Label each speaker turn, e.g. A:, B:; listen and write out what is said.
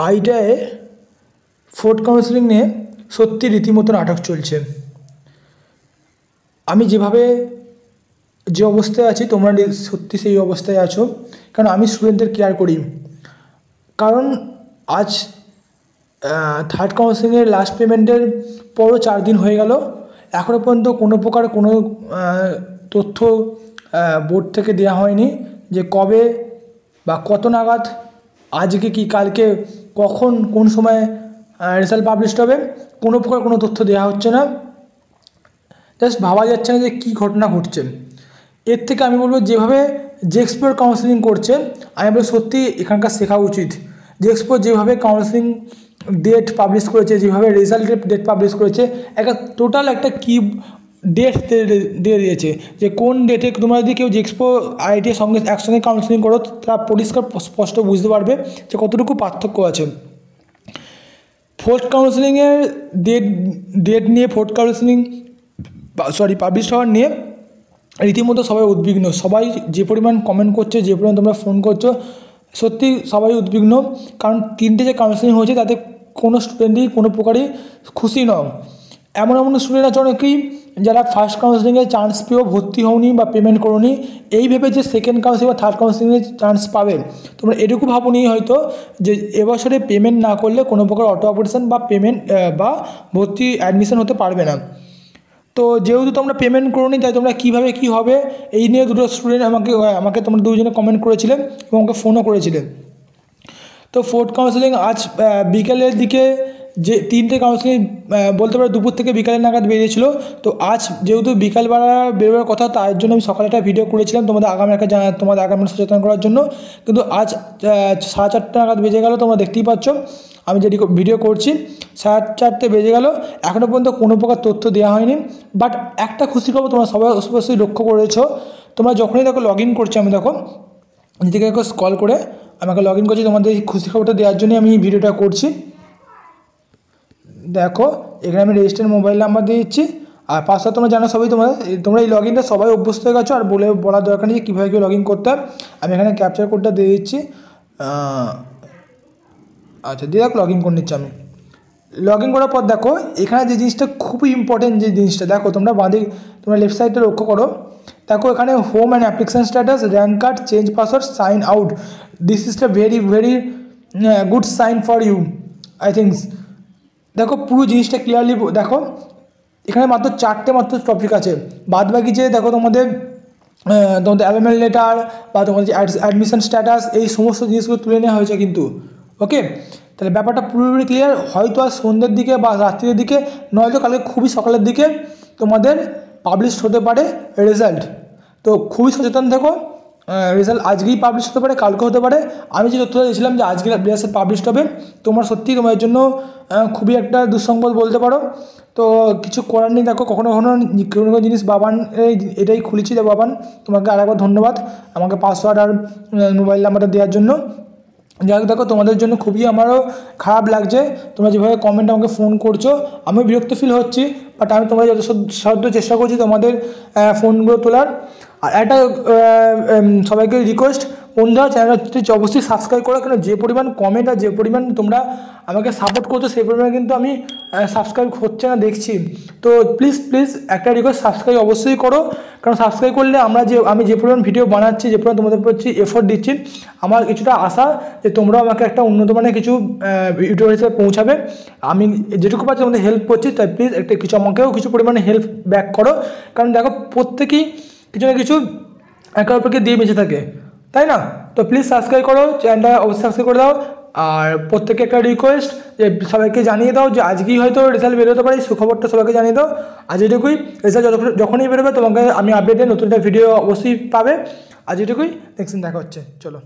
A: আইটিআইয়ে fourth counselling নিয়ে সত্যি রীতিমতো নাটক চলছে। আমি যেভাবে যে অবস্থায় আছি তোমরা সত্যি সেই অবস্থায় আছো, কারণ আমি স্টুডেন্টদের কেয়ার করি। কারণ আজ থার্ড কাউন্সেলিংয়ের লাস্ট পেমেন্টের পরও 4 দিন হয়ে গেল, এখনও পর্যন্ত কোনো প্রকার কোনো তথ্য বোর্ড থেকে দেওয়া হয়নি যে কবে বা কত নাগাদ, আজকে কি কালকে কখন কোন সময় রেজাল্ট পাবলিশ হবে, কোনো প্রকার কোনো তথ্য দেওয়া হচ্ছে না। জাস্ট ভাবা যাচ্ছে না যে কী ঘটনা ঘটছে। এর থেকে আমি বলবো যেভাবে জেএক্সপোর কাউন্সেলিং করছে, আমি বলবো সত্যি এখানকার শেখা উচিত। জেএক্সপো যেভাবে কাউন্সেলিং ডেট পাবলিশ করেছে, যেভাবে রেজাল্টের ডেট পাবলিশ করেছে, একটা টোটাল একটা কি ডেট দিয়ে দিয়েছে যে কোন ডেটে তোমরা যদি কেউ জেএক্সপো আইটির সঙ্গে একসঙ্গে কাউন্সেলিং করো, তারা পরিষ্কার স্পষ্ট বুঝতে পারবে যে কতটুকু পার্থক্য আছে। ফোর্থ কাউন্সেলিংয়ের ডেট নিয়ে, ফোর্থ কাউন্সেলিং পাবলিশ হওয়ার নিয়ে রীতিমতো সবাই উদ্বিগ্ন। সবাই যে পরিমাণ কমেন্ট করছে, যে পরিমাণ তোমরা ফোন করছো, সত্যি সবাই উদ্বিগ্ন। কারণ 3টে যে কাউন্সেলিং হয়েছে তাতে কোনো স্টুডেন্টই কোনো প্রকারই খুশি নয়। এমন স্টুডেন্ট আছে অনেকেই যারা ফার্স্ট কাউন্সেলিংয়ে চান্স পেয়েও ভর্তি হওনি বা পেমেন্ট করোনি, এই ভেবে যে সেকেন্ড কাউন্সেলিং বা থার্ড কাউন্সেলিংয়ে চান্স পাবে। তোমরা এটুকু ভাবনি হয়তো যে এবছরে পেমেন্ট না করলে কোনো প্রকার অটো অপারেশন বা পেমেন্ট বা ভর্তি অ্যাডমিশন হতে পারবে না। তো যেহেতু তোমরা পেমেন্ট করোনি, তাই তোমরা কীভাবে কী হবে এই নিয়ে দুটো স্টুডেন্ট আমাকে তোমরা দুজনে কমেন্ট করেছিলেন এবং আমাকে ফোনও করেছিলেন। তো ফোর্থ কাউন্সেলিং আজ বিকেলের দিকে যে 3টে কাউন্সেলিং বলতে পারো দুপুর থেকে বিকালের নাগাদ বেরিয়েছিল। তো আজ যেহেতু বিকালবেলা বেরোবার কথা, তার জন্য আমি সকালে একটা ভিডিও করেছিলাম তোমাদের আগামী সচেতন করার জন্য। কিন্তু আজ 4:30 নাগাদ বেজে গেল, তোমরা দেখতেই পাচ্ছ আমি যে ভিডিও করছি 4:30 বেজে গেল, এখনও পর্যন্ত কোনো প্রকার তথ্য দেওয়া হয়নি। বাট একটা খুশি খবর তোমরা সবাই অবশ্যই লক্ষ্য করেছো, তোমরা যখনই দেখো লগ ইন করছি, আমি দেখো নিজেকে স্ক্রল করে আমাকে লগ ইন করছি, তোমাদের এই খুশি খবরটা দেওয়ার জন্যই আমি এই ভিডিওটা করছি। দেখো এখানে আমি রেজিস্টার মোবাইল নাম্বার দিয়ে দিচ্ছি, আর পাসওয়ার্ড তোমরা জানো সবাই, তোমরা এই লগ ইনটা সবাই অভ্যস্ত হয়ে গেছো, আর বলার দরকার নেই যে কীভাবে কী লগ ইন করতে হয়। আমি এখানে ক্যাপচার কোডটা দিয়ে দিচ্ছি। আচ্ছা, দিয়ে দেখো লগ ইন করে নিচ্ছি আমি। লগ ইন করার পর দেখো এখানে যে জিনিসটা খুবই ইম্পর্টেন্ট, যে জিনিসটা দেখো তোমরা তোমরা লেফট সাইডটা লক্ষ্য করো। দেখো এখানে home and application status, rank card, change password, sign out. This is the very very good sign for you I think. দেখো পুরো জিনিসটা ক্লিয়ারলি দেখো, এখানে মাত্র 4টে টপিক আছে। বাদ বাকি যে দেখো তোমাদের অ্যালুমনাই লেটার বা তোমাদের যে অ্যাডমিশন স্ট্যাটাস, এই সমস্ত জিনিসগুলো তুলে নেওয়া হয়েছে কিন্তু। ওকে, তাহলে ব্যাপারটা পুরোপুরি ক্লিয়ার। হয়তো আর সন্ধ্যের দিকে বা রাত্রির দিকে, নয়তো কালকে খুবই সকালের দিকে তোমাদের পাবলিশ হতে পারে রেজাল্ট। তো খুবই সচেতন থেকো, রেজাল্ট আজকেই পাবলিশ হতে পারে, কালকে হতে পারে। আমি যে তথ্যটা দিয়েছিলাম যে আজকে রেজাল্ট পাবলিশ হবে, তোমার সত্যিই তোমাদের জন্য খুবই একটা দুঃসংবাদ বলতে পারো। তো কিছু করার নেই। দেখো কখনো কোনো জিনিস বাবান এটাই খুলেছি, যে বাবান তোমাকে আরেকবার ধন্যবাদ আমাকে পাসওয়ার্ড আর মোবাইল নাম্বারটা দেওয়ার জন্য। যাই হোক, দেখো তোমাদের জন্য খুবই আমারও খারাপ লাগছে, তোমরা যেভাবে কমেন্ট আমাকে ফোন করছো, আমি বিরক্ত ফিল হচ্ছি। বাট আমি তোমাদের যথাসাধ্য চেষ্টা করছি তোমাদের ফোনগুলো তোলার। আর একটা সবাইকে রিকোয়েস্ট, বন্ধুরা চ্যানেলটি অবশ্যই সাবস্ক্রাইব করো, কেন যে পরিমাণ কমেন্ট আর যে পরিমাণ তোমরা আমাকে সাপোর্ট করছো, সেই পরিমাণে কিন্তু আমি সাবস্ক্রাইব হচ্ছে না দেখছি। তো প্লিজ একটা রিকোয়েস্ট, সাবস্ক্রাইব অবশ্যই করো, কারণ সাবস্ক্রাইব করলে আমি যে পরিমাণ ভিডিও বানাচ্ছি, যে পরিমাণ তোমাদের প্রতি এফোর্ট দিচ্ছি, আমার কিছুটা আশা যে তোমরাও আমাকে একটা উন্নত মানের কিছু ইউটিউবার হিসেবে পৌঁছাবে। আমি যেটুকু পাচ্ছি তোমাদের হেল্প করছি, তাই প্লিজ আমাকেও কিছু পরিমাণে হেল্প ব্যাক করো। কারণ দেখো প্রত্যেকেই কিছু না কিছু একে অপরকে দিয়ে বেঁচে থাকে, তাই না? তো প্লিজ সাবস্ক্রাইব করো, চ্যানেলটা অবশ্যই সাবস্ক্রাইব করে দাও। আর প্রত্যেকে একটা রিকোয়েস্ট যে সবাইকে জানিয়ে দাও যে আজকেই হয়তো রেজাল্ট বেরোতে পারে, সুখবরটা সবাইকে জানিয়ে দাও। আজ এটুকুই, রেজাল্ট যখনই বেরোবে তোমাকে আমি আপডেটে নতুন একটা ভিডিও অবশ্যই পাবে। আজ এটুকুই, নেক্সট দিন দেখা হচ্ছে, চলো।